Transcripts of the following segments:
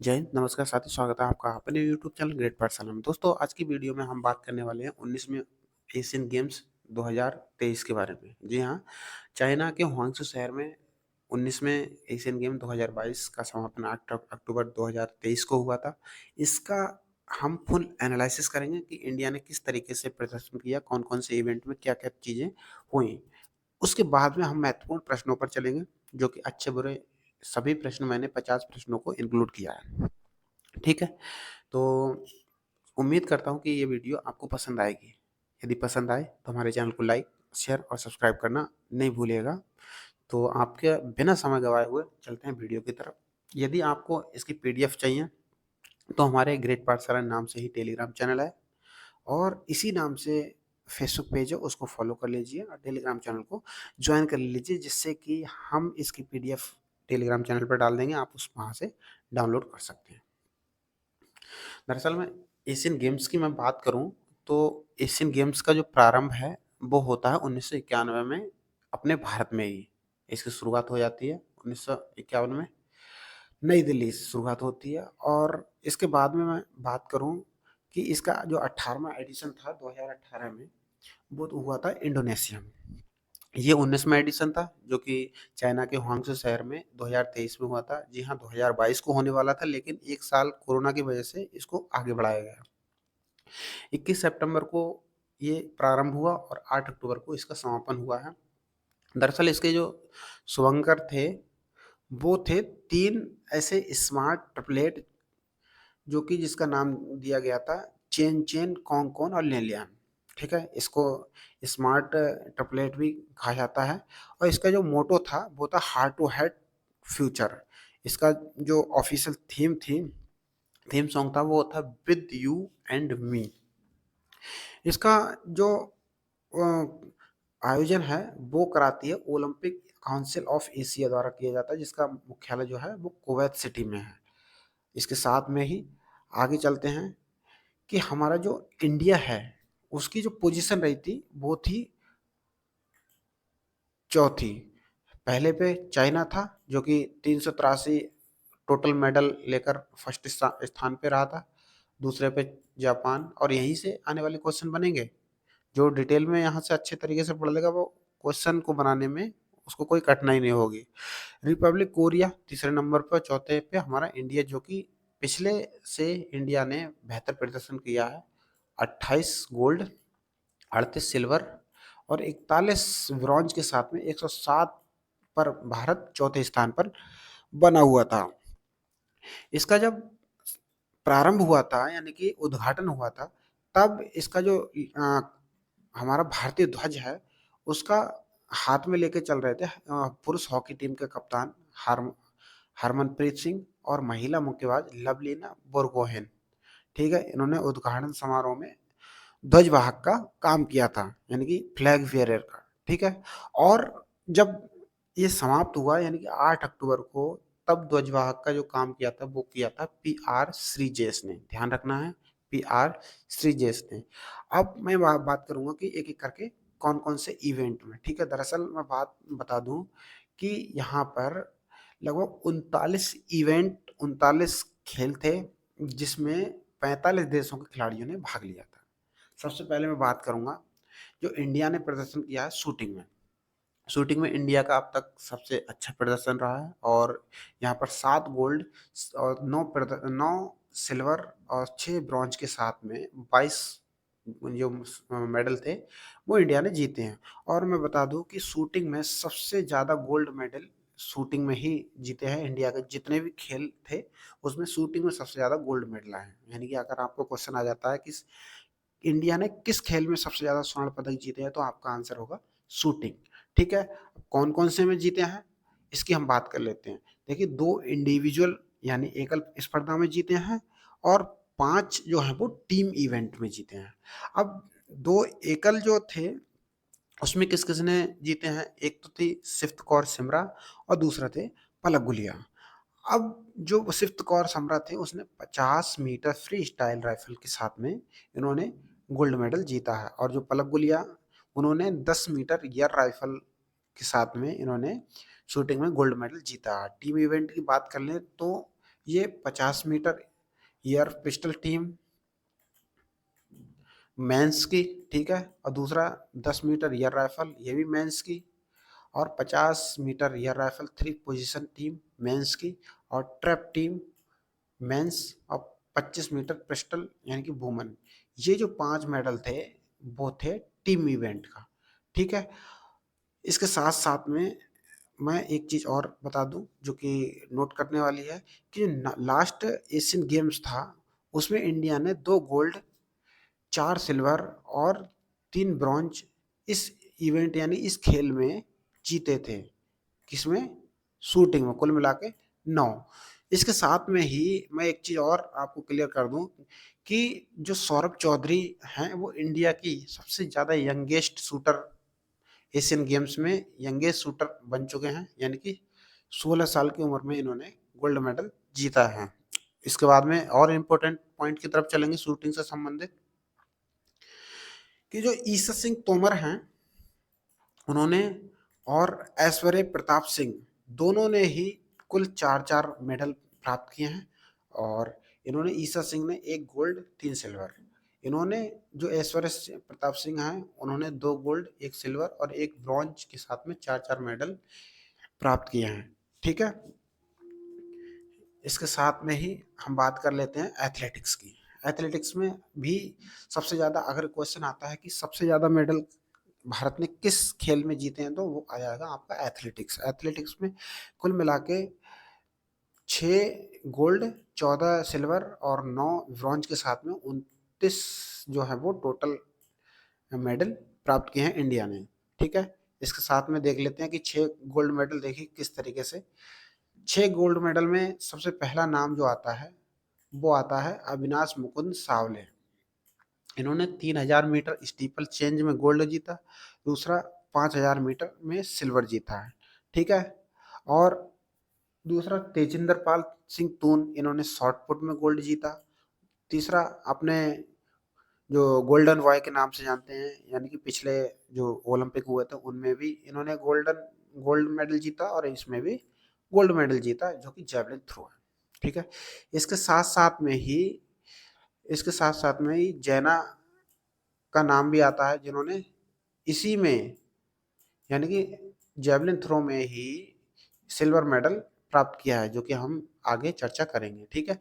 जय हिंद, नमस्कार साथी, स्वागत है आपका अपने यूट्यूब चैनल ग्रेट पर्सन में। दोस्तों, आज की वीडियो में हम बात करने वाले हैं 19वें एशियन गेम्स 2023 के बारे में। जी हाँ, चाइना के हुआंगसू शहर में 19वें एशियन गेम 2022 का समापन 8 अक्टूबर 2023 को हुआ था। इसका हम फुल एनालिसिस करेंगे कि इंडिया ने किस तरीके से प्रदर्शन किया, कौन-कौन से इवेंट में क्या-क्या चीज़ें हुई। उसके बाद में हम महत्वपूर्ण प्रश्नों पर चलेंगे, जो कि अच्छे-बुरे सभी प्रश्न मैंने 50 प्रश्नों को इंक्लूड किया है। ठीक है? तो उम्मीद करता हूँ कि ये वीडियो आपको पसंद आएगी। यदि पसंद आए तो हमारे चैनल को लाइक, शेयर और सब्सक्राइब करना नहीं भूलिएगा। तो आपके बिना समय गँवाए हुए चलते हैं वीडियो की तरफ। यदि आपको इसकी पीडीएफ चाहिए तो हमारे ग्रेट पाठशाला नाम से ही टेलीग्राम चैनल है और इसी नाम से फेसबुक पेज है, उसको फॉलो कर लीजिए और टेलीग्राम चैनल को जॉइन कर लीजिए, जिससे कि हम इसकी पीडीएफ टेलीग्राम चैनल पर डाल देंगे, आप उस वहाँ से डाउनलोड कर सकते हैं। दरअसल में एशियन गेम्स की मैं बात करूं तो एशियन गेम्स का जो प्रारंभ है वो होता है 1991 में अपने भारत में ही। इसकी शुरुआत हो जाती है 1951 में नई दिल्ली से शुरुआत होती है और इसके बाद में मैं बात करूं कि इसका जो 18वां एडिशन था 2018 में वो तो हुआ था इंडोनेशिया में। ये 19वां एडिशन था जो कि चाइना के हुआंगसू शहर में 2023 में हुआ था। जी हाँ, 2022 को होने वाला था, लेकिन एक साल कोरोना की वजह से इसको आगे बढ़ाया गया। 21 सितंबर को ये प्रारंभ हुआ और 8 अक्टूबर को इसका समापन हुआ है। दरअसल इसके जो शुभंकर थे वो थे 3 ऐसे स्मार्ट ट्रिपलेट, जो कि जिसका नाम दिया गया था चेन चेन, कॉन्ग कॉन और लेलियान। ठीक है, इसको स्मार्ट ट्रिपलेट भी कहा जाता है और इसका जो मोटो था वो था हार्ट टू हेड फ्यूचर। इसका जो ऑफिशियल थीम सॉन्ग था वो था विद यू एंड मी। इसका जो अ, आयोजन है वो कराती है ओलंपिक काउंसिल ऑफ एशिया द्वारा किया जाता है, जिसका मुख्यालय जो है वो कुवैत सिटी में है। इसके साथ में ही आगे चलते हैं कि हमारा जो इंडिया है उसकी जो पोजीशन रही थी वो थी चौथी। पहले पे चाइना था जो कि 383 टोटल मेडल लेकर फर्स्ट स्थान पे रहा था। दूसरे पे जापान, और यहीं से आने वाले क्वेश्चन बनेंगे। जो डिटेल में यहाँ से अच्छे तरीके से पढ़ लेगा वो क्वेश्चन को बनाने में उसको कोई कठिनाई नहीं होगी। रिपब्लिक कोरिया तीसरे नंबर पर, चौथे पे हमारा इंडिया, जो कि पिछले से इंडिया ने बेहतर प्रदर्शन किया है। 28 गोल्ड, 38 सिल्वर और 41 ब्रॉन्ज के साथ में 107 पर भारत चौथे स्थान पर बना हुआ था। इसका जब प्रारंभ हुआ था यानी कि उद्घाटन हुआ था, तब इसका जो हमारा भारतीय ध्वज है उसका हाथ में लेके चल रहे थे पुरुष हॉकी टीम के कप्तान हरमनप्रीत सिंह और महिला मुक्केबाज लवलीना बोरगोहेन। ठीक है, इन्होंने उद्घाटन समारोह में ध्वज वाहक का काम किया था, यानी कि फ्लैग बेयरर का। ठीक है, और जब ये समाप्त हुआ यानी कि 8 अक्टूबर को, तब ध्वजवाहक का जो काम किया था वो किया था पीआर श्रीजेश ने। ध्यान रखना है, पीआर श्रीजेश ने। अब मैं बात करूंगा कि एक एक करके कौन कौन से इवेंट में। ठीक है, दरअसल मैं बात बता दूं कि यहाँ पर लगभग 39 खेल थे, जिसमें 45 देशों के खिलाड़ियों ने भाग लिया था। सबसे पहले मैं बात करूंगा जो इंडिया ने प्रदर्शन किया है शूटिंग में। शूटिंग में इंडिया का अब तक सबसे अच्छा प्रदर्शन रहा है और यहाँ पर 7 गोल्ड और 9 सिल्वर और 6 ब्रॉन्ज के साथ में 22 जो मेडल थे वो इंडिया ने जीते हैं। और मैं बता दूं कि शूटिंग में सबसे ज़्यादा गोल्ड मेडल शूटिंग में ही जीते हैं। इंडिया के जितने भी खेल थे उसमें शूटिंग में सबसे ज़्यादा गोल्ड मेडल आए हैं। यानी कि अगर आपको क्वेश्चन आ जाता है कि इंडिया ने किस खेल में सबसे ज्यादा स्वर्ण पदक जीते हैं, तो आपका आंसर होगा शूटिंग। ठीक है, कौन कौन से में जीते हैं इसकी हम बात कर लेते हैं। देखिए, 2 इंडिविजुअल यानी एकल स्पर्धा में जीते हैं और 5 जो है वो टीम इवेंट में जीते हैं। अब 2 एकल जो थे उसमें किस किस ने जीते हैं, एक तो थी सिफ्त कौर सिमरा और दूसरा थे पलक गुलिया। अब जो सिफ्त कौर समरा थे उसने 50 मीटर फ्री स्टाइल राइफल के साथ में इन्होंने गोल्ड मेडल जीता है, और जो पलक गुलिया उन्होंने 10 मीटर एयर राइफल के साथ में इन्होंने शूटिंग में गोल्ड मेडल जीता है। टीम इवेंट की बात कर लें तो ये 50 meter air pistol team men's की, ठीक है, और दूसरा 10 मीटर एयर राइफल, ये भी मेंस की, और 50 meter air rifle 3 position team men's की, और ट्रैप टीम मेंस, और 25 मीटर पिस्टल यानी कि वुमेन। ये जो 5 मेडल थे वो थे टीम इवेंट का, ठीक है। इसके साथ साथ में मैं एक चीज़ और बता दूं जो कि नोट करने वाली है कि लास्ट एशियन गेम्स था उसमें इंडिया ने 2 गोल्ड, 4 सिल्वर और 3 ब्रॉन्ज इस इवेंट यानी इस खेल में जीते थे। किसमें? शूटिंग में, कुल मिला के 9। इसके साथ में ही मैं एक चीज़ और आपको क्लियर कर दूं कि जो सौरभ चौधरी हैं वो इंडिया की सबसे ज़्यादा यंगेस्ट शूटर, एशियन गेम्स में यंगेस्ट शूटर बन चुके हैं, यानी कि 16 साल की उम्र में इन्होंने गोल्ड मेडल जीता है। इसके बाद में और इम्पोर्टेंट पॉइंट की तरफ चलेंगे शूटिंग से संबंधित, कि जो ईशा सिंह तोमर हैं उन्होंने, और ऐश्वर्य प्रताप सिंह, दोनों ने ही कुल 4-4 मेडल प्राप्त किए हैं। और इन्होंने, ईशा सिंह ने 1 गोल्ड 3 सिल्वर, इन्होंने जो ऐश्वर्य प्रताप सिंह हैं उन्होंने 2 गोल्ड 1 सिल्वर और 1 ब्रॉन्ज के साथ में 4-4 मेडल प्राप्त किए हैं, ठीक है। इसके साथ में ही हम बात कर लेते हैं एथलेटिक्स की। एथलेटिक्स में भी सबसे ज़्यादा अगर क्वेश्चन आता है कि सबसे ज़्यादा मेडल भारत ने किस खेल में जीते हैं तो वो आ जाएगा आपका एथलेटिक्स। एथलेटिक्स में कुल मिला के 6 गोल्ड, 14 सिल्वर और 9 ब्रॉन्ज के साथ में 29 जो है वो टोटल मेडल प्राप्त किए हैं इंडिया ने, ठीक है। इसके साथ में देख लेते हैं कि 6 गोल्ड मेडल देखिए किस तरीके से। 6 गोल्ड मेडल में सबसे पहला नाम जो आता है वो आता है अविनाश मुकुंद सावले। इन्होंने 3000 मीटर स्टीपल चेंज में गोल्ड जीता, दूसरा 5000 मीटर में सिल्वर जीता है, ठीक है। और दूसरा तेजिंदर पाल सिंह तून, इन्होंने शॉट पुट में गोल्ड जीता। तीसरा अपने जो गोल्डन बॉय के नाम से जानते हैं, यानी कि पिछले जो ओलंपिक हुए थे उनमें भी इन्होंने गोल्ड मेडल जीता और इसमें भी गोल्ड मेडल जीता जो कि जेवलिन थ्रो है, ठीक है। इसके साथ साथ में ही इसके साथ साथ में ही जैना का नाम भी आता है जिन्होंने इसी में यानी कि जेवलिन थ्रो में ही सिल्वर मेडल प्राप्त किया है, जो कि हम आगे चर्चा करेंगे, ठीक है।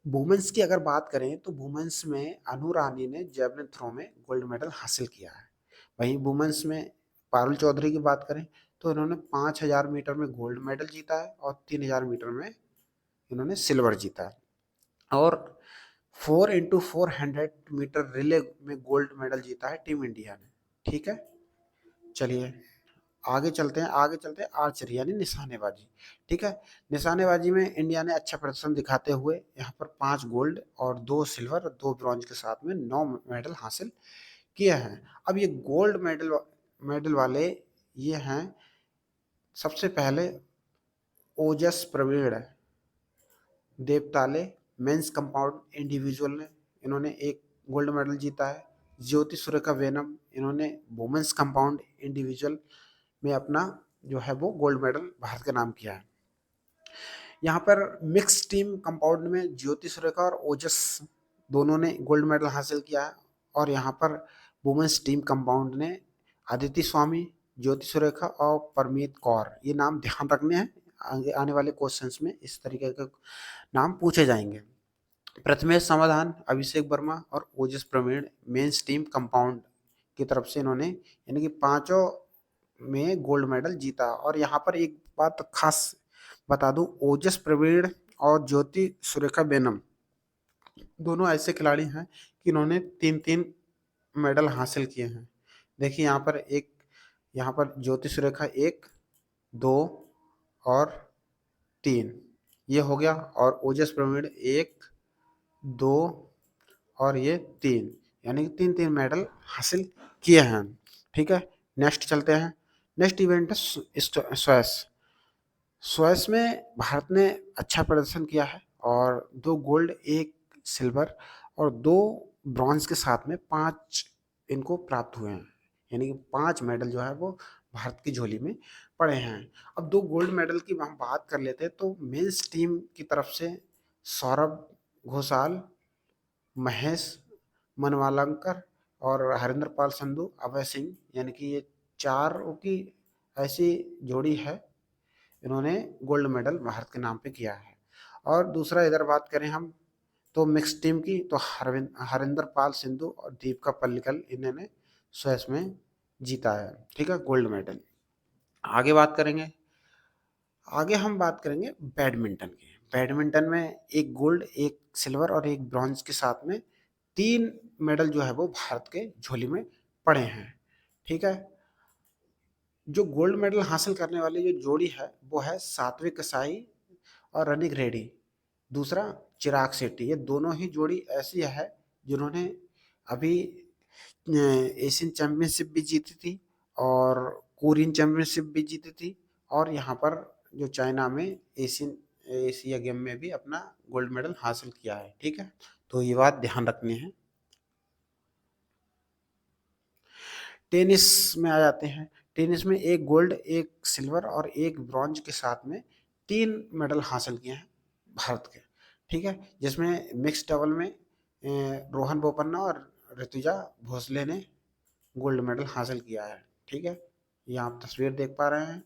वुमेन्स की अगर बात करें तो वुमेन्स में अनु रानी ने जेवलिन थ्रो में गोल्ड मेडल हासिल किया है। वहीं वुमेन्स में पारुल चौधरी की बात करें तो इन्होंने 5000 मीटर में गोल्ड मेडल जीता है और 3000 मीटर में इन्होंने सिल्वर जीता है। और 4x400 मीटर रिले में गोल्ड मेडल जीता है टीम इंडिया ने, ठीक है। चलिए आगे चलते हैं आर्चरी यानी निशानेबाजी, ठीक है। निशानेबाजी में इंडिया ने अच्छा प्रदर्शन दिखाते हुए यहाँ पर 5 गोल्ड और 2 सिल्वर 2 ब्रॉन्ज के साथ में 9 मेडल हासिल किए हैं। अब ये गोल्ड मेडल मेडल वाले ये हैं, सबसे पहले Ojas Pravin Deotale men's compound individual ने इन्होंने 1 गोल्ड मेडल जीता है। ज्योति सुरेखा वेनम, इन्होंने वुमेन्स कंपाउंड इंडिविजुअल में अपना जो है वो गोल्ड मेडल भारत का नाम किया है। यहाँ पर मिक्स टीम कंपाउंड में ज्योति सुरेखा और ओजस दोनों ने गोल्ड मेडल हासिल किया है। और यहाँ पर वुमेन्स टीम कंपाउंड ने आदिति स्वामी, ज्योति सुरेखा और परमीत कौर, ये नाम ध्यान रखने हैं, आगे आने वाले क्वेश्चंस में इस तरीके के नाम पूछे जाएंगे। प्रथमेश समाधान, अभिषेक वर्मा और ओजस प्रवीण मेंस टीम कंपाउंड की तरफ से इन्होंने यानी कि पांचों में गोल्ड मेडल जीता। और यहाँ पर एक बात खास बता दूं, ओजस प्रवीण और ज्योति सुरेखा बेनम दोनों ऐसे खिलाड़ी हैं कि इन्होंने 3-3 मेडल हासिल किए हैं। देखिए यहाँ पर ज्योति सुरेखा 1, 2 और 3 ये हो गया, और ओजस प्रवीण 1, 2 और ये 3 यानी कि 3-3 मेडल हासिल किए हैं, ठीक है। नेक्स्ट चलते हैं। नेक्स्ट इवेंट है स्क्वैश। स्क्वैश में भारत ने अच्छा प्रदर्शन किया है और 2 गोल्ड 1 सिल्वर और 2 ब्रॉन्ज के साथ में 5 इनको प्राप्त हुए हैं, यानी कि 5 मेडल जो है वो भारत की झोली में पड़े हैं। अब 2 गोल्ड मेडल की हम बात कर लेते हैं तो मेंस टीम की तरफ से सौरभ घोषाल, महेश मनवालंकर और हरिंदर पाल संधू, अभय सिंह, यानी कि ये चारों की ऐसी जोड़ी है, इन्होंने गोल्ड मेडल भारत के नाम पे किया है। और दूसरा इधर बात करें हम तो मिक्स टीम की, तो हरिंदर पाल सिंधु और दीपिका पल्लिकल, इन्होंने स्वेस में जीता है, ठीक है, गोल्ड मेडल। आगे बात करेंगे, आगे हम बात करेंगे बैडमिंटन की। बैडमिंटन में एक गोल्ड, एक सिल्वर और एक ब्रॉन्ज के साथ में 3 मेडल जो है वो भारत के झोली में पड़े हैं, ठीक है। जो गोल्ड मेडल हासिल करने वाली जो जोड़ी है वो है सात्विक साई और रनिक रेड्डी, दूसरा चिराग शेट्टी। ये दोनों ही जोड़ी ऐसी है जिन्होंने अभी एशियन चैंपियनशिप भी जीती थी और कोरियन चैंपियनशिप भी जीती थी, और यहाँ पर जो चाइना में एशिया गेम में भी अपना गोल्ड मेडल हासिल किया है, ठीक है। तो ये बात ध्यान रखनी है। टेनिस में आ जाते हैं। टेनिस में एक गोल्ड, एक सिल्वर और एक ब्रॉन्ज के साथ में 3 मेडल हासिल किए हैं भारत के, ठीक है। जिसमें मिक्स डबल में रोहन बोपन्ना और ऋतुजा भोसले ने गोल्ड मेडल हासिल किया है, ठीक है। ये आप तस्वीर देख पा रहे हैं।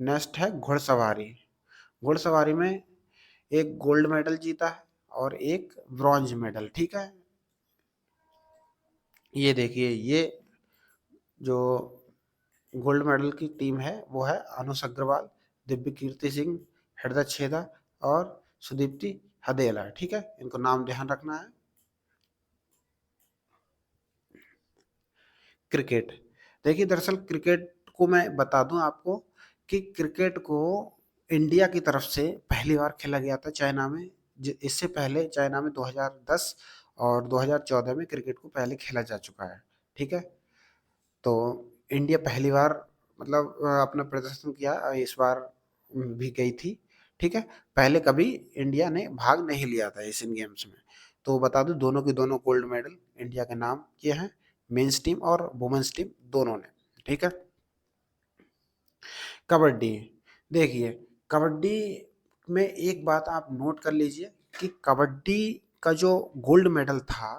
नेक्स्ट है घुड़सवारी। घुड़सवारी में एक गोल्ड मेडल जीता है और एक ब्रॉन्ज मेडल, ठीक है। ये देखिए, ये जो गोल्ड मेडल की टीम है वो है अनुष अग्रवाल, दिव्य कीर्ति सिंह, हृदय छेदा और सुदीप्ति हदेला, ठीक है। इनको नाम ध्यान रखना है। क्रिकेट, देखिए दरअसल क्रिकेट को मैं बता दूं आपको कि क्रिकेट को इंडिया की तरफ से पहली बार खेला गया था चाइना में। इससे पहले चाइना में 2010 और 2014 में क्रिकेट को पहले खेला जा चुका है, ठीक है। तो इंडिया पहली बार मतलब अपना प्रदर्शन किया, इस बार भी गई थी, ठीक है। पहले कभी इंडिया ने भाग नहीं लिया था एशियन गेम्स में। तो बता दूं दोनों के दोनों गोल्ड मेडल इंडिया के नाम किए हैं, मेंस टीम और वुमेन्स टीम दोनों ने, ठीक है। कबड्डी, देखिए कबड्डी में एक बात आप नोट कर लीजिए कि कबड्डी का जो गोल्ड मेडल था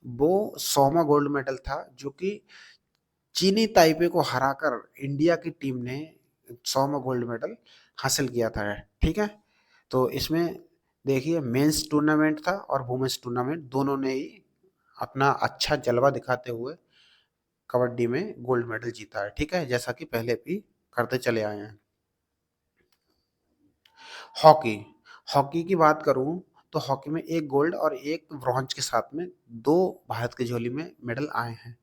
वो 100वां गोल्ड मेडल था, जो कि चीनी ताइपे को हराकर इंडिया की टीम ने 100वां गोल्ड मेडल हासिल किया था, ठीक है। तो इसमें देखिए मेंस टूर्नामेंट था और वुमेन्स टूर्नामेंट, दोनों ने ही अपना अच्छा जलवा दिखाते हुए कबड्डी में गोल्ड मेडल जीता है, ठीक है, जैसा कि पहले भी करते चले आए हैं। हॉकी, हॉकी की बात करूं तो हॉकी में एक गोल्ड और एक ब्रॉन्ज के साथ में 2 भारत की झोली में मेडल आए हैं,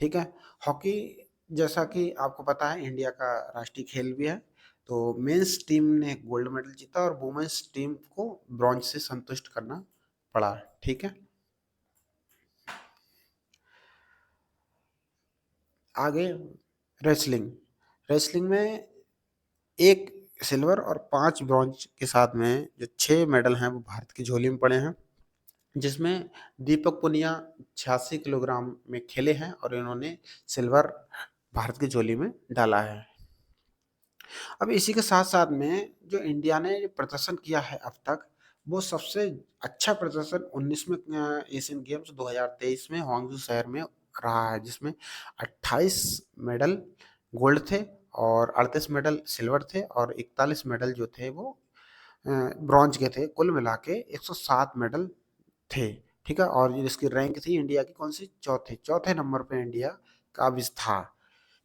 ठीक है। हॉकी जैसा कि आपको पता है इंडिया का राष्ट्रीय खेल भी है। तो मेंस टीम ने गोल्ड मेडल जीता और वुमेन्स टीम को ब्रॉन्ज से संतुष्ट करना पड़ा, ठीक है। आगे रेसलिंग, रेसलिंग में एक सिल्वर और 5 ब्रॉन्ज के साथ में जो 6 मेडल हैं वो भारत की झोली में पड़े हैं, जिसमें दीपक पुनिया 86 किलोग्राम में खेले हैं और इन्होंने सिल्वर भारत की झोली में डाला है। अब इसी के साथ साथ में जो इंडिया ने जो प्रदर्शन किया है अब तक, वो सबसे अच्छा प्रदर्शन 19वें एशियन गेम्स 2023 में हॉन्गजू शहर में रहा है, जिसमें 28 मेडल गोल्ड थे और 38 मेडल सिल्वर थे और 41 मेडल जो थे वो ब्रॉन्ज के थे। कुल मिला के 107 मेडल थे, ठीक है। और इसकी रैंक थी इंडिया की कौन सी, चौथे चौथे नंबर पे इंडिया काबिज था।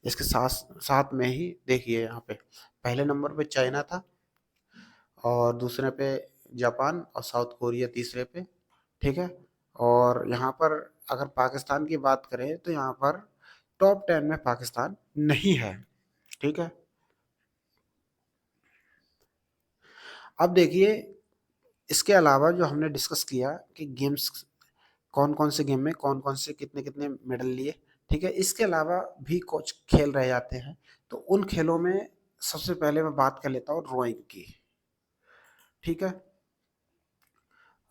इसके साथ साथ में ही देखिए यहाँ पे पहले नंबर पे चाइना था और दूसरे पे जापान और साउथ कोरिया तीसरे पे, ठीक है। और यहाँ पर अगर पाकिस्तान की बात करें तो यहाँ पर टॉप 10 में पाकिस्तान नहीं है, ठीक है। अब देखिए इसके अलावा जो हमने डिस्कस किया कि गेम्स कौन कौन से गेम में कौन कौन से कितने कितने मेडल लिए, ठीक है। इसके अलावा भी कुछ खेल रह जाते हैं, तो उन खेलों में सबसे पहले मैं बात कर लेता हूँ रोइंग की, ठीक है।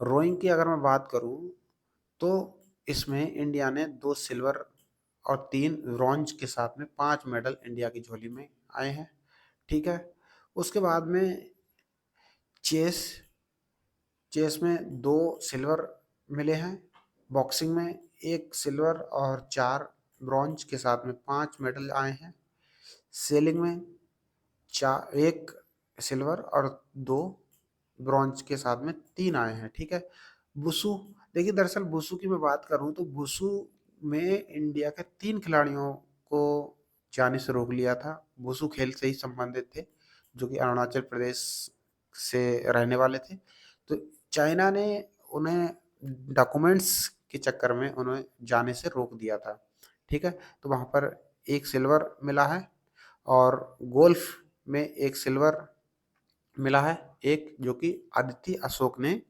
रोइंग की अगर मैं बात करूँ तो इसमें इंडिया ने 2 सिल्वर और 3 ब्रॉन्ज के साथ में 5 मेडल इंडिया की झोली में आए हैं, ठीक है। उसके बाद में चेस, चेस में 2 सिल्वर मिले हैं, बॉक्सिंग में 1 सिल्वर और 4 ब्रॉन्ज के साथ में 5 मेडल आए हैं, सेलिंग में 1 सिल्वर और 2 ब्रॉन्ज के साथ में 3 आए हैं, ठीक है। वुशु, देखिए दरअसल वुशु की मैं बात करूँ तो वुशु में इंडिया के 3 खिलाड़ियों को जाने से रोक लिया था। वुशु खेल से ही संबंधित थे, जो कि अरुणाचल प्रदेश से रहने वाले थे। तो चाइना ने उन्हें डॉक्यूमेंट्स के चक्कर में उन्हें जाने से रोक दिया था, ठीक है। तो वहाँ पर 1 सिल्वर मिला है और गोल्फ में 1 सिल्वर मिला है, एक जो कि आदित्य अशोक ने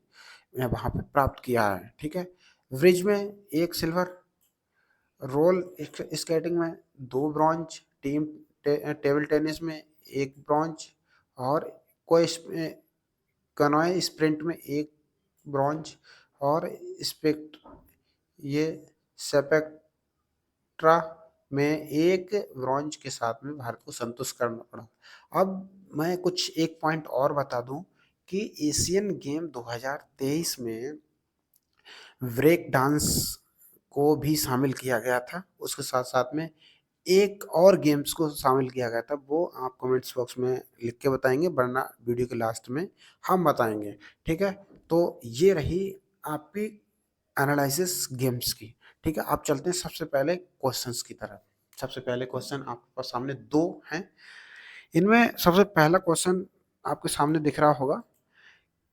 वहाँ पे प्राप्त किया है, ठीक है। ब्रिज में 1 सिल्वर, रोल स्केटिंग में 2 ब्रॉन्ज, टेबल टेनिस में 1 ब्रॉन्ज और कोई कनॉय स्प्रिंट में 1 ब्रॉन्ज और स्पेक्ट ये सेपेक्ट्रा में 1 ब्रॉन्ज के साथ में भारत को संतुष्ट करना पड़ा। अब मैं कुछ एक पॉइंट और बता दूं कि एशियन गेम 2023 में ब्रेक डांस को भी शामिल किया गया था। उसके साथ-साथ में एक और गेम्स को शामिल किया गया था, वो आप कमेंट्स बॉक्स में लिख के बताएँगे, वरना वीडियो के लास्ट में हम बताएँगे, ठीक है? तो ये रही आपकी एनालिसिस गेम्स की, ठीक है? अब चलते हैं सबसे पहले क्वेश्चंस की तरफ। सबसे पहले क्वेश्चन आपके सामने 2 हैं। इनमें सबसे पहला क्वेश्चन आपके सामने दिख रहा होगा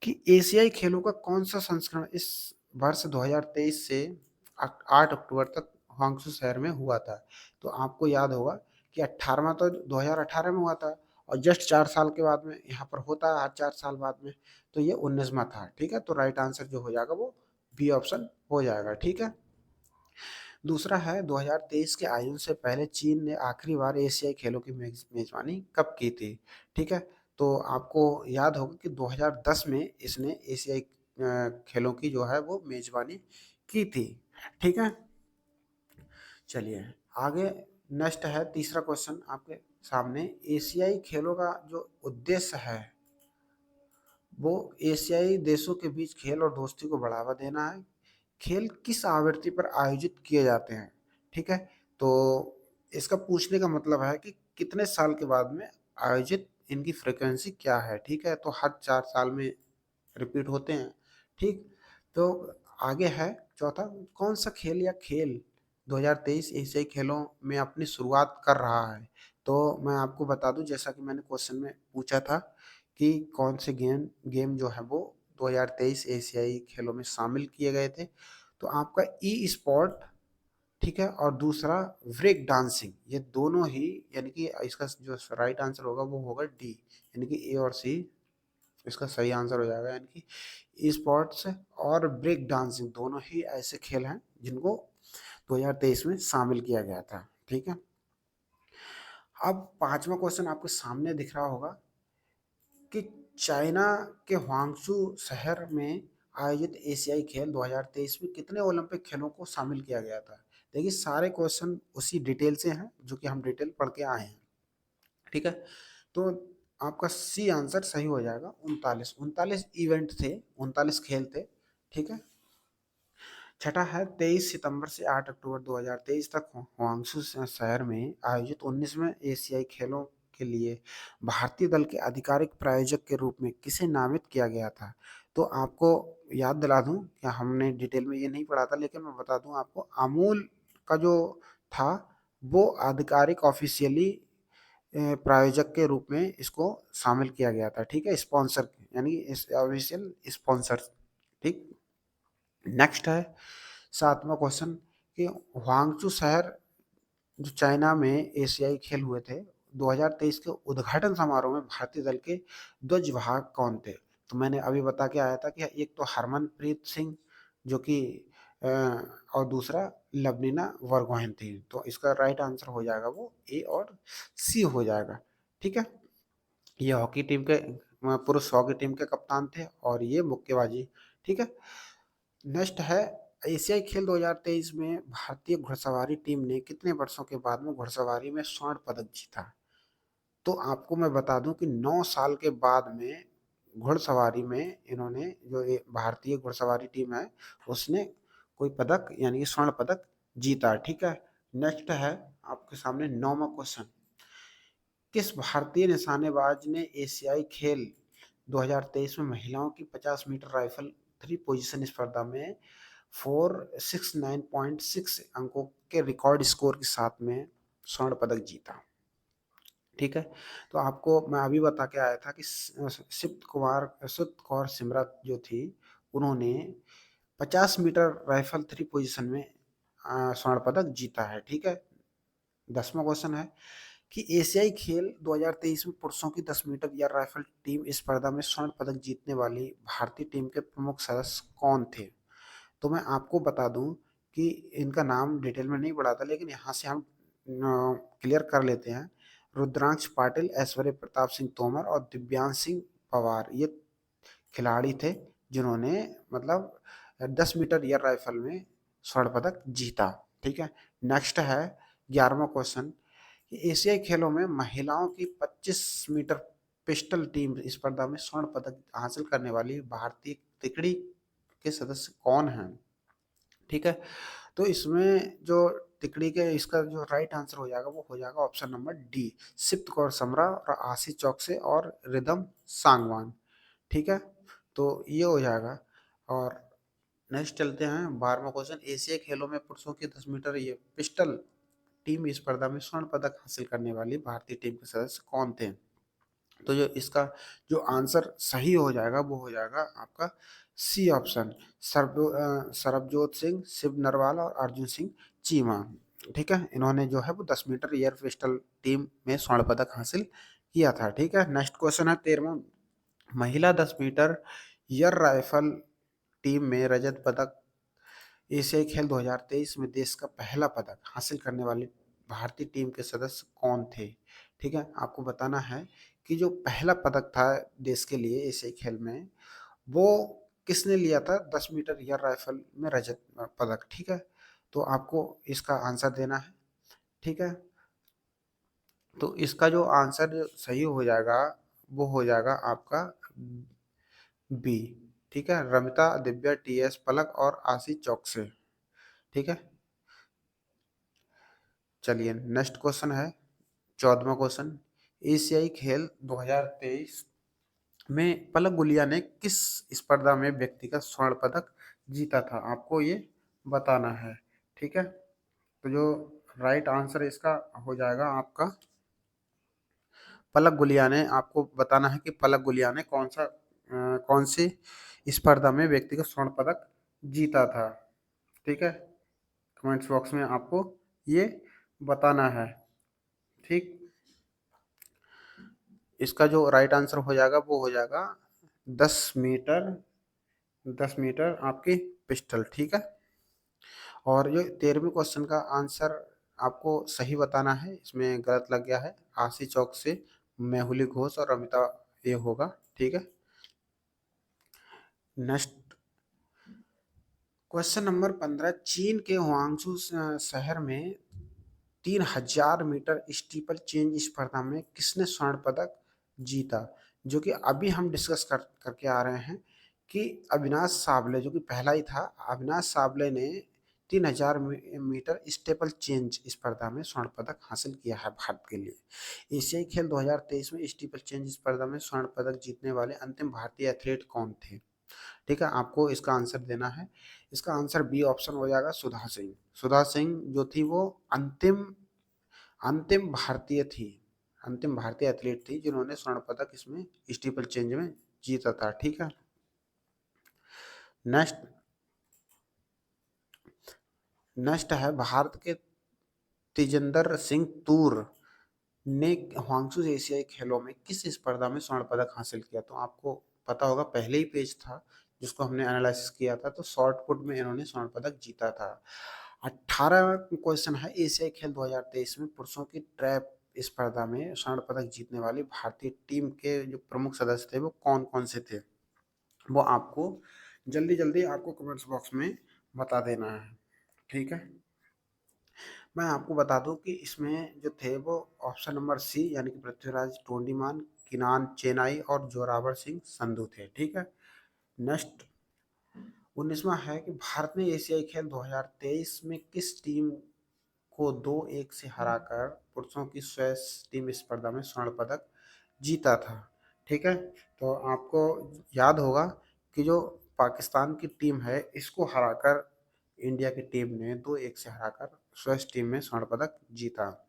कि एशियाई खेलों का कौन-सा संस्करण इस वर्ष 2023 से 8 अक्टूबर तक हुआंगशू शहर में हुआ था। तो आपको याद होगा कि 18वां तो 2018 में हुआ था और जस्ट 4 साल के बाद में यहाँ पर होता है, 4 साल बाद में, तो ये 19वां था, ठीक है? तो राइट आंसर जो हो जाएगा वो बी ऑप्शन हो जाएगा, ठीक है? दूसरा है 2023 के आयोजन से पहले चीन ने आखिरी बार एशियाई खेलों की मेजबानी कब की थी, ठीक है? तो आपको याद होगा कि 2010 में इसने एशियाई खेलों की जो है वो मेजबानी की थी, ठीक है? चलिए आगे नेक्स्ट है तीसरा क्वेश्चन आपके सामने। एशियाई खेलों का जो उद्देश्य है वो एशियाई देशों के बीच खेल और दोस्ती को बढ़ावा देना है। खेल किस आवृत्ति पर आयोजित किए जाते हैं, ठीक है? तो इसका पूछने का मतलब है कि कितने साल के बाद में आयोजित इनकी फ्रीक्वेंसी क्या है, ठीक है? तो हर 4 साल में रिपीट होते हैं, ठीक? तो आगे है चौथा, कौन सा खेल या खेल 2023 एशियाई खेलों में अपनी शुरुआत कर रहा है? तो मैं आपको बता दूं, जैसा कि मैंने क्वेश्चन में पूछा था कि कौन से गेम गेम जो है वो 2023 एशियाई खेलों में शामिल किए गए थे। तो आपका ई स्पोर्ट, ठीक है, और दूसरा ब्रेक डांसिंग, ये दोनों ही, यानी कि इसका जो राइट आंसर होगा वो होगा डी, यानी कि ए और सी इसका सही आंसर हो जाएगा। यानी कि ई स्पोर्ट्स और ब्रेक डांसिंग दोनों ही ऐसे खेल हैं जिनको 2023 में शामिल किया गया था, ठीक है। अब पांचवा क्वेश्चन आपके सामने दिख रहा होगा कि चाइना के हुआंगसू शहर में आयोजित एशियाई खेल 2023 में कितने ओलंपिक खेलों को शामिल किया गया था? देखिए सारे क्वेश्चन उसी डिटेल से हैं जो कि हम डिटेल पढ़ के आए हैं, ठीक है। तो आपका सी आंसर सही हो जाएगा, 39 इवेंट थे, 39 खेल थे, ठीक है। छठा है 23 सितंबर से 8 अक्टूबर 2023 तक हुआंगसू शहर में आयोजित 19वें एशियाई खेलों के लिए भारतीय दल के आधिकारिक प्रायोजक के रूप में किसे नामित किया गया था? तो आपको याद दिला दूं, क्या हमने डिटेल में ये नहीं पढ़ा था, लेकिन मैं बता दूं आपको, अमूल का जो था वो आधिकारिक ऑफिशियली प्रायोजक के रूप में इसको शामिल किया गया था, ठीक है, स्पॉन्सर, यानी ऑफिशियल स्पॉन्सर, ठीक। नेक्स्ट है सातवां क्वेश्चन कि हुआंगचू शहर जो चाइना में एशियाई खेल हुए थे 2023 के उद्घाटन समारोह में भारतीय दल के ध्वजवाहक कौन थे? तो मैंने अभी बता के आया था कि एक तो हरमनप्रीत सिंह जो कि और दूसरा लवलीना बरगोहेन थी। तो इसका राइट आंसर हो जाएगा वो ए और सी हो जाएगा, ठीक है। ये हॉकी टीम के पुरुष हॉकी टीम के कप्तान थे और ये मुक्केबाजी, ठीक है। नेक्स्ट है एशियाई खेल 2023 में भारतीय घुड़सवारी टीम ने कितने वर्षों के बाद में घुड़सवारी में स्वर्ण पदक जीता? तो आपको मैं बता दूं कि 9 साल के बाद में घुड़सवारी में इन्होंने जो ये भारतीय घुड़सवारी टीम है उसने कोई पदक यानी कि स्वर्ण पदक जीता। ठीक है, नेक्स्ट है आपके सामने 9वां क्वेश्चन। किस भारतीय निशानेबाज ने एशियाई खेल 2023 में महिलाओं की 50 मीटर राइफल थ्री पोजीशन स्पर्धा में 469.6 अंकों के रिकॉर्ड स्कोर के साथ में स्वर्ण पदक जीता? ठीक है, तो आपको मैं अभी बता के आया था कि सिप्त कौर सिमरत जो थी उन्होंने 50 मीटर राइफल थ्री पोजीशन में स्वर्ण पदक जीता है। ठीक है, 10वां क्वेश्चन है कि एशियाई खेल 2023 में पुरुषों की 10 मीटर एयर राइफल टीम स्पर्धा में स्वर्ण पदक जीतने वाली भारतीय टीम के प्रमुख सदस्य कौन थे? तो मैं आपको बता दूं कि इनका नाम डिटेल में नहीं पढ़ा था, लेकिन यहाँ से हम क्लियर कर लेते हैं। रुद्रांश पाटिल, ऐश्वर्य प्रताप सिंह तोमर और दिव्यांश सिंह पवार ये खिलाड़ी थे जिन्होंने मतलब 10 मीटर एयर राइफल में स्वर्ण पदक जीता। ठीक है, नेक्स्ट है 11वां क्वेश्चन कि एशियाई खेलों में महिलाओं की 25 मीटर पिस्टल टीम स्पर्धा में स्वर्ण पदक हासिल करने वाली भारतीय तिकड़ी के सदस्य कौन हैं? ठीक है, तो इसमें जो तिकड़ी के इसका जो राइट आंसर हो जाएगा वो हो जाएगा ऑप्शन नंबर डी, सिप्त कौर समरा और आशी चौकसे और रिदम सांगवान। ठीक है, तो ये हो जाएगा। और नेक्स्ट चलते हैं 12वां क्वेश्चन। एशियाई खेलों में पुरुषों की 10 मीटर ये पिस्टल टीम स्पर्धा में स्वर्ण पदक हासिल करने वाली भारतीय टीम के सदस्य कौन थे? तो जो इसका जो आंसर सही हो जाएगा वो हो जाएगा आपका सी ऑप्शन, सरबजोत सिंह, शिव नरवाल और अर्जुन सिंह चीमा। ठीक है, इन्होंने जो है वो 10 मीटर एयर पिस्टल टीम में स्वर्ण पदक हासिल किया था। ठीक है, नेक्स्ट क्वेश्चन है 13वां। महिला 10 मीटर एयर राइफल टीम में रजत पदक एशियाई खेल 2023 में देश का पहला पदक हासिल करने वाली भारतीय टीम के सदस्य कौन थे? ठीक है, आपको बताना है कि जो पहला पदक था देश के लिए एशियाई खेल में वो किसने लिया था 10 मीटर एयर राइफल में रजत पदक। ठीक है, तो आपको इसका आंसर देना है। ठीक है, तो इसका जो आंसर सही हो जाएगा वो हो जाएगा आपका बी। ठीक है, रमिता, दिव्या, टीएस पलक और आशीष चौकसे। ठीक है, चलिए नेक्स्ट क्वेश्चन है 14वां क्वेश्चन। एशियाई खेल 2023 में पलक गुलिया ने किस स्पर्धा में व्यक्तिगत स्वर्ण पदक जीता था? आपको ये बताना है। ठीक है, तो जो राइट आंसर इसका हो जाएगा आपका पलक गुलिया ने। आपको बताना है कि पलक गुलिया ने कौन सी स्पर्धा में व्यक्तिगत स्वर्ण पदक जीता था। ठीक है, कमेंट्स बॉक्स में आपको ये बताना है। ठीक, इसका जो राइट आंसर हो जाएगा वो हो जाएगा 10 मीटर 10 मीटर आपकी पिस्टल। ठीक है, और ये 13वें क्वेश्चन का आंसर आपको सही बताना है, इसमें गलत लग गया है। आशी चौक से मेहुली घोष और अमिता ये होगा। ठीक है, नेक्स्ट क्वेश्चन नंबर 15। चीन के हुआंगसू शहर में 3000 मीटर स्टीपल चेंज स्पर्धा में किसने स्वर्ण पदक जीता? जो कि अभी हम डिस्कस करके आ रहे हैं कि अविनाश साबले जो कि पहला ही था, अविनाश साबले ने 3000 मीटर स्टेपल चेंज स्पर्धा में स्वर्ण पदक हासिल किया है भारत के लिए। एशियाई खेल 2023 में स्टीपल चेंज स्पर्धा में स्वर्ण पदक जीतने वाले अंतिम भारतीय एथलीट कौन थे? ठीक है, आपको इसका आंसर देना है। इसका आंसर बी ऑप्शन हो जाएगा सुधा सिंह। सुधा सिंह जो थी वो अंतिम अंतिम भारतीय थी अंतिम भारतीय एथलीट थी जिन्होंने स्वर्ण पदक इसमें स्टीपल चेंज में जीता था। ठीक है, नेक्स्ट नेक्स्ट है भारत के तेजिंदर सिंह तूर ने हुआंगसू एशियाई खेलों में किस स्पर्धा में स्वर्ण पदक हासिल किया? तो आपको पता होगा पहले ही पेज था जिसको हमने एनालिसिस किया था, तो शॉर्ट पुट में इन्होंने स्वर्ण पदक जीता था। 18 क्वेश्चन है एशियाई खेल 2023 में पुरुषों की ट्रैप स्पर्धा में स्वर्ण पदक जीतने वाली भारतीय टीम के जो प्रमुख सदस्य थे वो कौन कौन से थे? वो आपको जल्दी जल्दी आपको कमेंट्स बॉक्स में बता देना है। ठीक है, मैं आपको बता दूं कि इसमें जो थे वो ऑप्शन नंबर सी यानी कि पृथ्वीराज टोंडीमान, किनान चेनाई और जोरावर सिंह संधू थे। ठीक है। नेक्स्ट 19वां है कि भारत ने एशियाई खेल 2023 में किस टीम को 2-1 से हराकर पुरुषों की स्क्वैश टीम स्पर्धा में स्वर्ण पदक जीता था। ठीक है। तो आपको याद होगा कि जो पाकिस्तान की टीम है इसको हराकर इंडिया की टीम ने 2-1 से हराकर स्क्वैश टीम में स्वर्ण पदक जीता।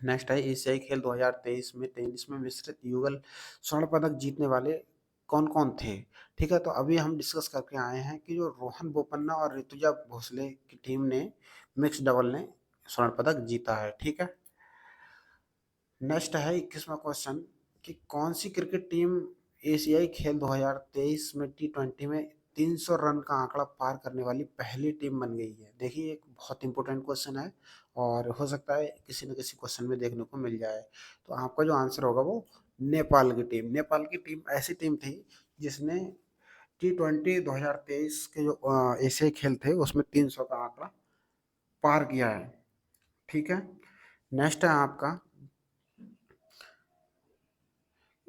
नेक्स्ट है एशियाई खेल 2023 में टेनिस में मिश्रित युगल स्वर्ण पदक जीतने वाले कौन कौन थे। ठीक है। तो अभी हम डिस्कस करके आए हैं कि जो रोहन बोपन्ना और ऋतुजा भोसले की टीम ने मिक्स डबल ने स्वर्ण पदक जीता है। ठीक है। नेक्स्ट है 21वां क्वेश्चन कि कौन सी क्रिकेट टीम एशियाई खेल 2023 में T20 में 300 रन का आंकड़ा पार करने वाली पहली टीम बन गई है। देखिए एक बहुत इंपॉर्टेंट क्वेश्चन है और हो सकता है किसी न किसी क्वेश्चन में देखने को मिल जाए। तो आपका जो आंसर होगा वो नेपाल की टीम। नेपाल की टीम ऐसी टीम थी जिसने T20 2023 के जो एशियाई खेल थे उसमें 300 का आंकड़ा पार किया है। ठीक है। नेक्स्ट है आपका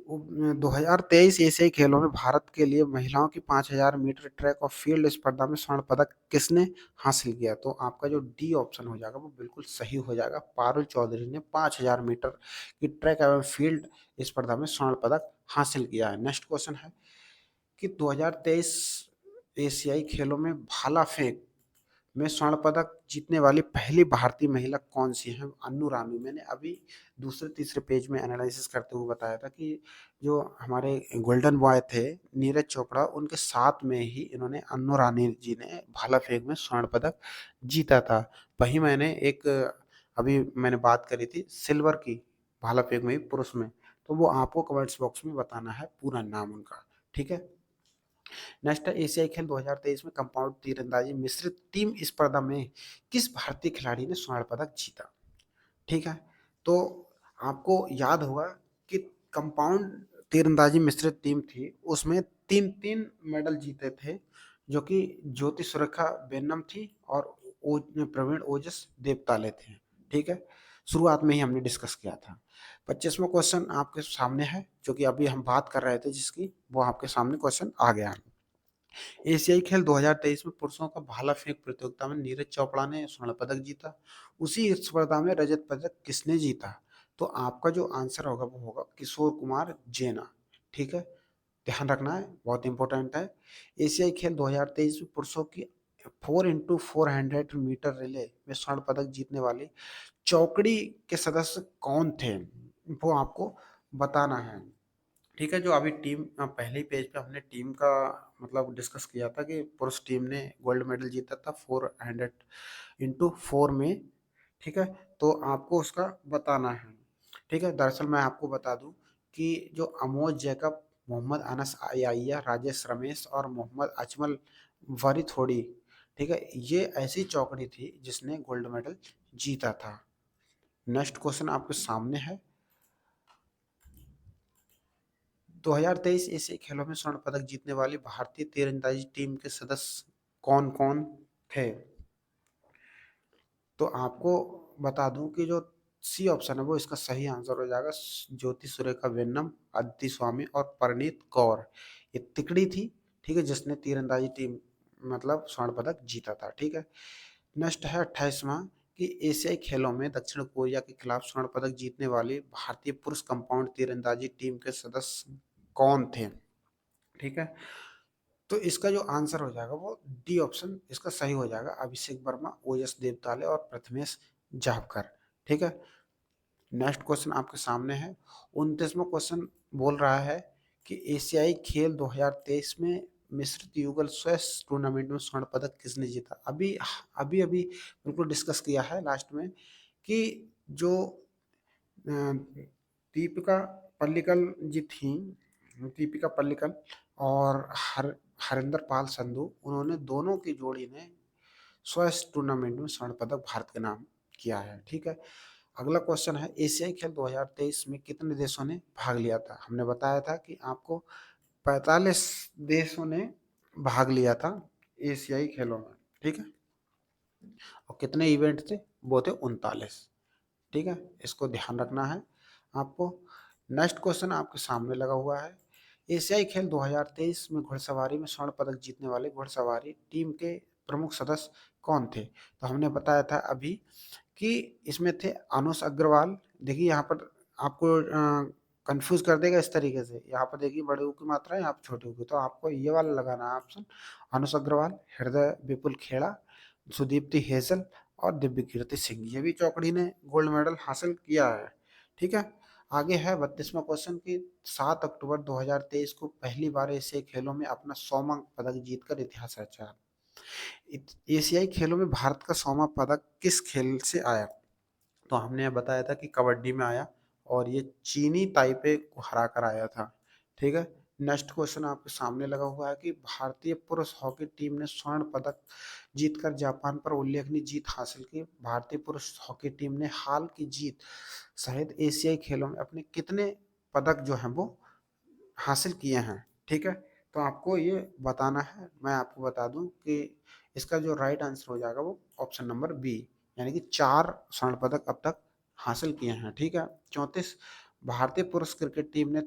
2023 एशियाई खेलों में भारत के लिए महिलाओं की 5000 मीटर ट्रैक और फील्ड स्पर्धा में स्वर्ण पदक किसने हासिल किया। तो आपका जो डी ऑप्शन हो जाएगा वो बिल्कुल सही हो जाएगा। पारुल चौधरी ने 5000 मीटर की ट्रैक एवं फील्ड स्पर्धा में स्वर्ण पदक हासिल किया है। नेक्स्ट क्वेश्चन है कि 2023 एशियाई खेलों में भाला फेंक में स्वर्ण पदक जीतने वाली पहली भारतीय महिला कौन सी है। अन्नू रानी। मैंने अभी दूसरे तीसरे पेज में एनालिसिस करते हुए बताया था कि जो हमारे गोल्डन बॉय थे नीरज चोपड़ा उनके साथ में ही इन्होंने अन्नू रानी जी ने भाला फेंक में स्वर्ण पदक जीता था। वहीं मैंने एक अभी मैंने बात करी थी सिल्वर की भाला फेंक में पुरुष में। तो वो आपको कमेंट्स बॉक्स में बताना है पूरा नाम उनका। ठीक है। नेक्स्ट है एशियाई खेल 2023 में कंपाउंड तीरंदाजी मिश्रित टीम स्पर्धा में किस भारतीय खिलाड़ी ने स्वर्ण पदक जीता। ठीक है। तो आपको याद होगा कि कंपाउंड तीरंदाजी मिश्रित टीम थी उसमें तीन तीन मेडल जीते थे जो कि ज्योति सुरेखा वेन्नम थी और प्रवीण ओजस देवताले थे। ठीक है। शुरुआत में ही हमने डिस्कस किया था। 25वां क्वेश्चन आपके सामने है जो कि अभी हम बात कर रहे थे जिसकी वो आपके सामने क्वेश्चन आ गया। एशियाई खेल 2023 में पुरुषों का भाला फेंक प्रतियोगिता में नीरज चोपड़ा ने स्वर्ण पदक जीता। उसी स्पर्धा में रजत पदक किसने जीता। तो आपका जो आंसर होगा वो होगा किशोर कुमार जेना। ठीक है। ध्यान रखना है बहुत इंपॉर्टेंट है। एशियाई खेल 2023 में पुरुषों की 4x400 मीटर रिले में स्वर्ण पदक जीतने वाले चौकड़ी के सदस्य कौन थे वो आपको बताना है। ठीक है। जो अभी टीम पहले ही पेज पे हमने टीम का मतलब डिस्कस किया था कि पुरुष टीम ने गोल्ड मेडल जीता था 400x4 में। ठीक है। तो आपको उसका बताना है। ठीक है। दरअसल मैं आपको बता दूं कि जो अमोज जैकब मोहम्मद अनस आया राजेश रमेश और मोहम्मद अजमल वरीथोड़ी। ठीक है। ये ऐसी चौकड़ी थी जिसने गोल्ड मेडल जीता था। नेक्स्ट क्वेश्चन आपके सामने है 2023 एशियाई खेलों में स्वर्ण पदक जीतने वाली भारतीय तीरंदाजी टीम के सदस्य कौन कौन थे। तो आपको बता दूं कि जो सी ऑप्शन है वो इसका सही आंसर हो जाएगा। ज्योति सुरेखा वेन्नम अदिति स्वामी और परनीत कौर ये तिकड़ी थी। ठीक है। जिसने तीरंदाजी टीम मतलब स्वर्ण पदक जीता था। ठीक है। नेक्स्ट है 28वां कि एशियाई खेलों में दक्षिण कोरिया के खिलाफ स्वर्ण पदक जीतने वाली भारतीय पुरुष कंपाउंड तीरंदाजी टीम के सदस्य कौन थे। ठीक है। तो इसका जो आंसर हो जाएगा वो डी ऑप्शन इसका सही हो जाएगा। अभिषेक वर्मा ओएस देवताले और प्रथमेश जावकर। ठीक है। नेक्स्ट क्वेश्चन आपके सामने है 29वां क्वेश्चन बोल रहा है कि एशियाई खेल 2023 में मिश्रित युगल स्क्वैश टूर्नामेंट में स्वर्ण पदक किसने जीता। अभी अभी अभी बिल्कुल डिस्कस किया है लास्ट में कि जो दीपिका पल्लिकल जी थी दीपिका पल्लिकल और हरिंदर पाल संधू उन्होंने दोनों की जोड़ी ने स्क्वैश टूर्नामेंट में स्वर्ण पदक भारत के नाम किया है। ठीक है। अगला क्वेश्चन है एशियाई खेल 2023 में कितने देशों ने भाग लिया था। हमने बताया था कि आपको 45 देशों ने भाग लिया था एशियाई खेलों में। ठीक है। और कितने इवेंट थे वो थे 39। ठीक है। इसको ध्यान रखना है आपको। नेक्स्ट क्वेश्चन आपके सामने लगा हुआ है। एशियाई खेल 2023 में घुड़सवारी में स्वर्ण पदक जीतने वाले घुड़सवारी टीम के प्रमुख सदस्य कौन थे? तो हमने बताया था अभी कि इसमें थे अनुष अग्रवाल। देखिए यहाँ पर आपको कंफ्यूज कर देगा इस तरीके से, यहाँ पर देखिए बड़े ऊ की मात्रा है, यहाँ पर छोटे ऊ की, तो आपको ये वाला लगाना है ऑप्शन। अनुष अग्रवाल, हृदय विपुल खेड़ा, सुदीप्ति हेजल और दिव्य कीर्ति सिंह, ये भी चौकड़ी ने गोल्ड मेडल हासिल किया है। ठीक है, आगे है 32वां क्वेश्चन की 7 अक्टूबर 2023 को पहली बार एशियाई खेलों में अपना 100वां पदक जीतकर इतिहास रचा। एशियाई खेलों में भारत का 100वां पदक किस खेल से आया? तो हमने बताया था कि कबड्डी में आया और ये चीनी ताइपे को हरा कर आया था। ठीक है, नेक्स्ट क्वेश्चन आपके सामने लगा हुआ है कि भारतीय पुरुष हॉकी टीम ने स्वर्ण पदक जीतकर जापान पर उल्लेखनीय जीत हासिल की। भारतीय पुरुष हॉकी टीम ने हाल की जीत सहित एशियाई खेलों में अपने कितने पदक जो हैं वो हासिल किए हैं? ठीक है, तो आपको ये बताना है। मैं आपको बता दूं कि इसका जो राइट आंसर हो जाएगा वो ऑप्शन नंबर बी, यानी कि 4 स्वर्ण पदक अब तक हासिल किए हैं। ठीक है, 34, भारतीय पुरुष क्रिकेट टीम ने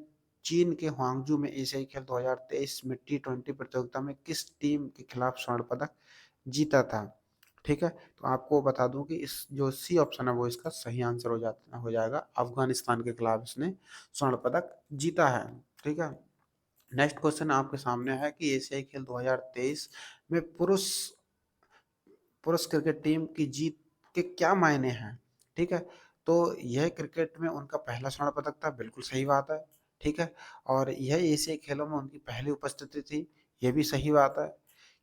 चीन के हुआंगजू में एशियाई खेल 2023 में T20 प्रतियोगिता में किस टीम के खिलाफ स्वर्ण पदक जीता था? ठीक है, तो आपको बता दूं कि इस जो सी ऑप्शन है वो इसका सही आंसर हो जाएगा। अफगानिस्तान के खिलाफ इसने स्वर्ण पदक जीता है। ठीक है, नेक्स्ट क्वेश्चन आपके सामने है कि एशियाई खेल 2023 में पुरुष पुरुष क्रिकेट टीम की जीत के क्या मायने हैं? ठीक है, तो यह क्रिकेट में उनका पहला स्वर्ण पदक था, बिल्कुल सही बात है। ठीक है, और यह एशियाई खेलों में उनकी पहली उपस्थिति थी, यह भी सही बात है।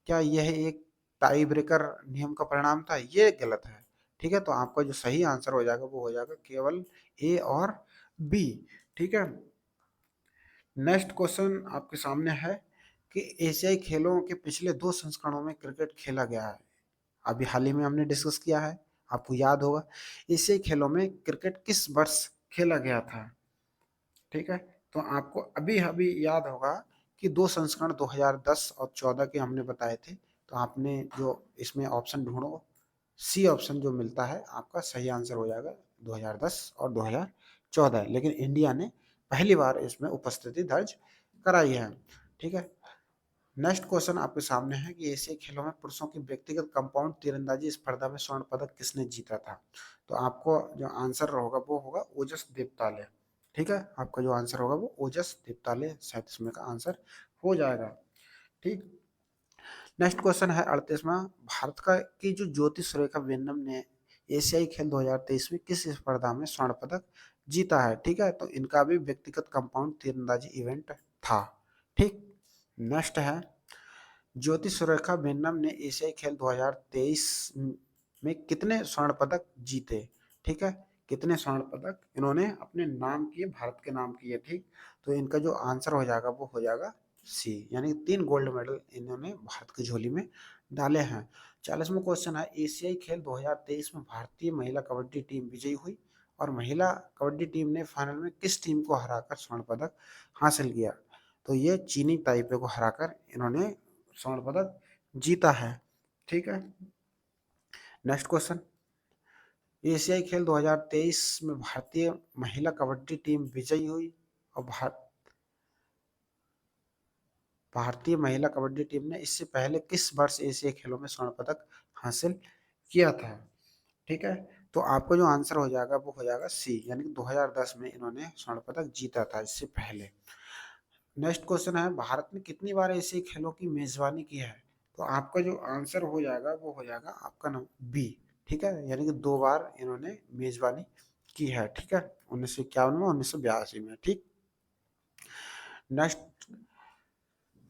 क्या यह एक टाई ब्रेकर नियम का परिणाम था? ये गलत है। ठीक है, तो आपका जो सही आंसर हो जाएगा वो हो जाएगा केवल ए और बी। ठीक है, नेक्स्ट क्वेश्चन आपके सामने है कि एशियाई खेलों के पिछले 2 संस्करणों में क्रिकेट खेला गया है। अभी हाल ही में हमने डिस्कस किया है, आपको याद होगा। एशियाई खेलों में क्रिकेट किस वर्ष खेला गया था? ठीक है, तो आपको अभी अभी याद होगा कि 2 संस्करण 2010 और 14 के हमने बताए थे। तो आपने जो इसमें ऑप्शन ढूंढो, सी ऑप्शन जो मिलता है आपका सही आंसर हो जाएगा 2010 और 2014, लेकिन इंडिया ने पहली बार इसमें उपस्थिति दर्ज कराई है। ठीक है, नेक्स्ट क्वेश्चन आपके सामने है कि एशियाई खेलों में पुरुषों की व्यक्तिगत कंपाउंड तीरंदाजी स्पर्धा में स्वर्ण पदक किसने जीता था? तो आपको जो आंसर होगा वो होगा ओजस देवताले। ठीक है, आपका जो आंसर होगा वो ओजस देवताले शायद इसमें का आंसर हो जाएगा। ठीक, नेक्स्ट क्वेश्चन है 38वां, भारत का की जो ज्योति सुरेखा वेन्नम ने एशियाई खेल 2023 में किस स्पर्धा में स्वर्ण पदक जीता है? ठीक है, तो इनका भी व्यक्तिगत कंपाउंड तीरंदाजी इवेंट था। ठीक, नेक्स्ट है ज्योति सुरेखा वेन्नम ने एशियाई खेल 2023 में कितने स्वर्ण पदक जीते? ठीक है, कितने स्वर्ण पदक इन्होंने अपने नाम किए, भारत के नाम किए? ठीक, तो इनका जो आंसर हो जाएगा वो हो जाएगा सी, यानी 3 गोल्ड मेडल इन्होंने भारत की झोली में डाले हैं। 40वां क्वेश्चन है एशियाई खेल 2023 में भारतीय महिला कबड्डी टीम विजयी हुई और महिला कबड्डी टीम ने फाइनल में किस टीम को हराकर स्वर्ण पदक हासिल किया? तो ये चीनी ताइपे को हराकर इन्होंने स्वर्ण पदक जीता है। ठीक है, नेक्स्ट क्वेश्चन, एशियाई खेल 2023 में भारतीय महिला कबड्डी टीम विजयी हुई और भारतीय महिला कबड्डी टीम ने इससे पहले किस वर्ष एशियाई खेलों में स्वर्ण पदक हासिल किया था? ठीक है, तो आपको जो आंसर हो जाएगा वो हो जाएगा सी, यानी कि 2010 में इन्होंने स्वर्ण पदक जीता था इससे पहले। नेक्स्ट क्वेश्चन है भारत ने कितनी बार एशियाई खेलों की मेजबानी की है? तो आपका जो आंसर हो जाएगा वो हो जाएगा आपका नंबर बी। ठीक है, यानी कि 2 बार इन्होंने मेजबानी की है। ठीक है, 1951 में, 1982 में। ठीक, नेक्स्ट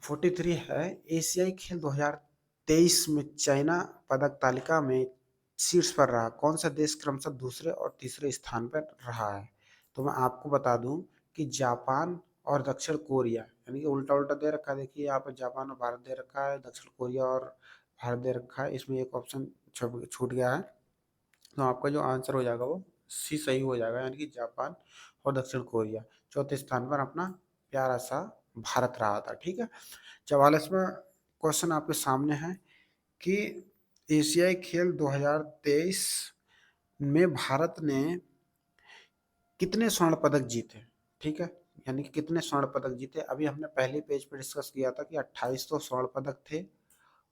43 है एशियाई खेल 2023 में चाइना पदक तालिका में शीर्ष पर रहा, कौन सा देश क्रमशः दूसरे और तीसरे स्थान पर रहा है? तो मैं आपको बता दूं कि जापान और दक्षिण कोरिया, यानी कि उल्टा उल्टा दे रखा है। देखिए यहाँ पर जापान और भारत दे रखा है, दक्षिण कोरिया और भारत दे रखा है, इसमें एक ऑप्शन छूट गया है। तो आपका जो आंसर हो जाएगा वो सी सही हो जाएगा, यानी कि जापान और दक्षिण कोरिया। चौथे स्थान पर अपना प्यारा सा भारत रहा था। ठीक है, 44वां क्वेश्चन आपके सामने है कि एशियाई खेल 2023 में भारत ने कितने स्वर्ण पदक जीते? ठीक है, यानी कि कितने स्वर्ण पदक जीते। अभी हमने पहले पेज पे डिस्कस किया था कि 2800 स्वर्ण पदक थे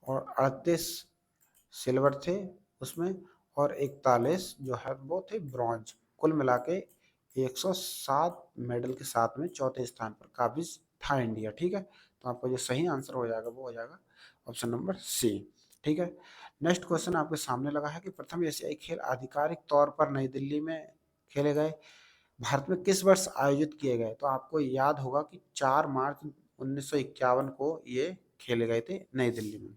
और 38 सिल्वर थे उसमें, और 41 जो है वो थे ब्रॉन्ज। कुल मिला के 107 मेडल के साथ में चौथे स्थान पर काबिज था इंडिया। ठीक है, तो आपका जो सही आंसर हो जाएगा वो हो जाएगा ऑप्शन नंबर सी। ठीक है, नेक्स्ट क्वेश्चन आपके सामने लगा है कि प्रथम एशियाई खेल आधिकारिक तौर पर नई दिल्ली में खेले गए भारत में किस वर्ष आयोजित किए गए। तो आपको याद होगा कि 4 मार्च 1951 को ये खेले गए थे नई दिल्ली में।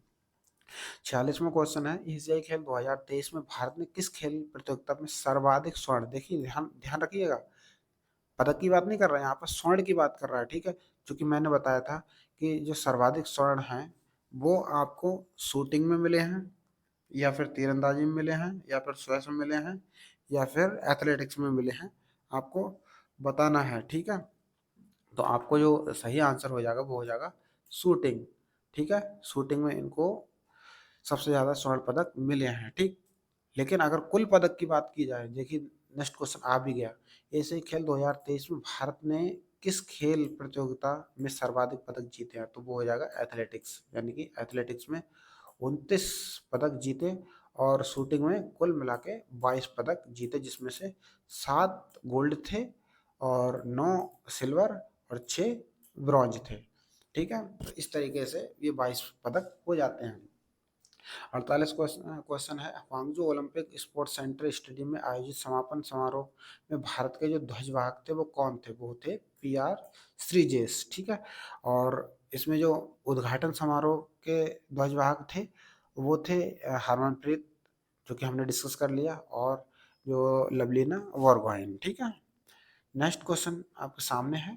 46वां क्वेश्चन है, एशियाई खेल 2023 में भारत ने किस खेल प्रतियोगिता में सर्वाधिक स्वर्ण, देखिए ध्यान ध्यान रखिएगा, पदक की बात नहीं कर रहा है यहाँ पर, स्वर्ण की बात कर रहा है। ठीक है, क्योंकि मैंने बताया था कि जो सर्वाधिक स्वर्ण हैं वो आपको शूटिंग में मिले हैं, या फिर तीरंदाजी में मिले हैं, या फिर स्क्वैश में मिले हैं, या फिर एथलेटिक्स में मिले हैं, आपको बताना है। ठीक है, तो आपको जो सही आंसर हो जाएगा वो हो जाएगा शूटिंग। ठीक है, शूटिंग में इनको सबसे ज़्यादा स्वर्ण पदक मिले हैं। ठीक, लेकिन अगर कुल पदक की बात की जाए, देखिए नेक्स्ट क्वेश्चन आ भी गया, एशियाई खेल 2023 में भारत ने किस खेल प्रतियोगिता में सर्वाधिक पदक जीते हैं। तो वो हो जाएगा एथलेटिक्स, यानी कि एथलेटिक्स में 29 पदक जीते और शूटिंग में कुल मिला के 22 पदक जीते, जिसमें से 7 गोल्ड थे और 9 सिल्वर और 6 ब्रॉन्ज थे। ठीक है, तो इस तरीके से ये 22 पदक हो जाते हैं। 48 क्वेश्चन है, हांगजो ओलंपिक स्पोर्ट्स सेंटर स्टेडियम में आयोजित समापन समारोह में भारत के जो ध्वजवाहक थे वो कौन थे। वो थे PR श्रीजेश। ठीक है, और इसमें जो उद्घाटन समारोह के ध्वजवाहक थे वो थे हरमनप्रीत, जो कि हमने डिस्कस कर लिया, और जो लवलीना बोरगोहाइन। ठीक है, नेक्स्ट क्वेश्चन आपके सामने है,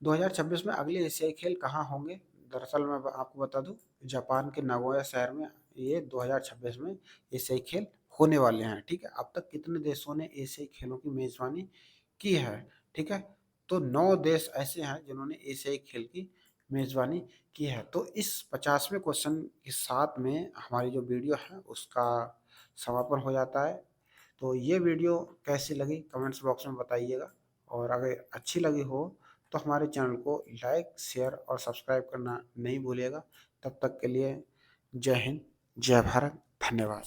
2026 में अगले एशियाई खेल कहाँ होंगे। दरअसल मैं आपको बता दूं, जापान के नागोया शहर में ये 2026 में एशियाई खेल होने वाले हैं। ठीक है, अब तक कितने देशों ने एशियाई खेलों की मेजबानी की है। ठीक है, तो 9 देश ऐसे हैं जिन्होंने एशियाई खेल की मेजबानी की है। तो इस 50वें क्वेश्चन के साथ में हमारी जो वीडियो है उसका समापन हो जाता है। तो ये वीडियो कैसी लगी कमेंट्स बॉक्स में बताइएगा, और अगर अच्छी लगी हो तो हमारे चैनल को लाइक शेयर और सब्सक्राइब करना नहीं भूलिएगा। तब तक के लिए जय हिंद, जय भारत, धन्यवाद।